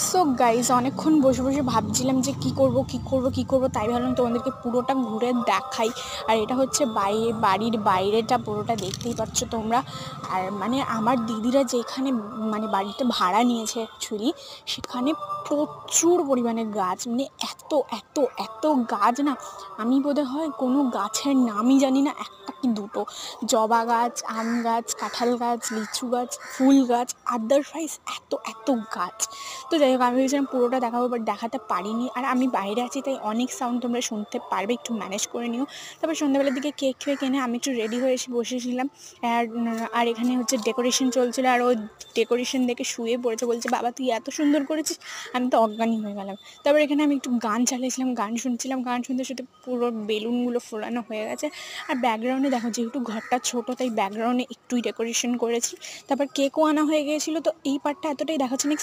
So guys অনেকক্ষণ বসে বসে ভাবছিলাম যে কী করব, তাই ভাবলাম তোমাদেরকে পুরোটা ঘুরে দেখাই। আর এটা হচ্ছে বাড়ির বাইরেটা, পুরোটা দেখতেই পাচ্ছ তোমরা। আর মানে আমার দিদিরা যেখানে মানে বাড়িটা ভাড়া নিয়েছে অ্যাকচুয়ালি, সেখানে প্রচুর পরিমাণে গাছ, মানে এত এত এত গাছ না, আমি বোধহয় হয় কোনো গাছের নামই জানি না, একটা কি দুটো। জবা গাছ, আম গাছ, কাঁঠাল গাছ, লিচু গাছ, ফুল গাছ, আদারওয়াইজ এত এত গাছ। তো যাই হোক, আমি ভেবেছিলাম পুরোটা দেখাবো, বাট দেখাতে পারিনি। আর আমি বাইরে আছি, তাই অনেক সাউন্ড তোমরা শুনতে পারবে, একটু ম্যানেজ করে নিও। তারপর সন্ধ্যাবেলার দিকে কেক ফেক এনে আমি একটু রেডি হয়ে এসে বসেছিলাম। আর এখানে হচ্ছে ডেকোরেশন চলছিল, আর ও ডেকোরেশন দেখে শুয়ে পড়েছে, বলছে বাবা তুই এত সুন্দর করেছিস। আমি তো অজ্ঞানী হয়ে গেলাম। তারপর এখানে আমি একটু গান চালিয়েছিলাম, গান শুনছিলাম, গান শুনতে শুনতে পুরো বেলুনগুলো ফোলানো হয়ে গেছে। আর ব্যাকগ্রাউন্ডে দেখো, যেহেতু ঘরটা ছোটো, তাই ব্যাকগ্রাউন্ডে একটুই ডেকোরেশন করেছি। তারপর কেকও আনা হয়ে গিয়েছিলো, তো এই পার্টটা এতটাই দেখাচ্ছে না।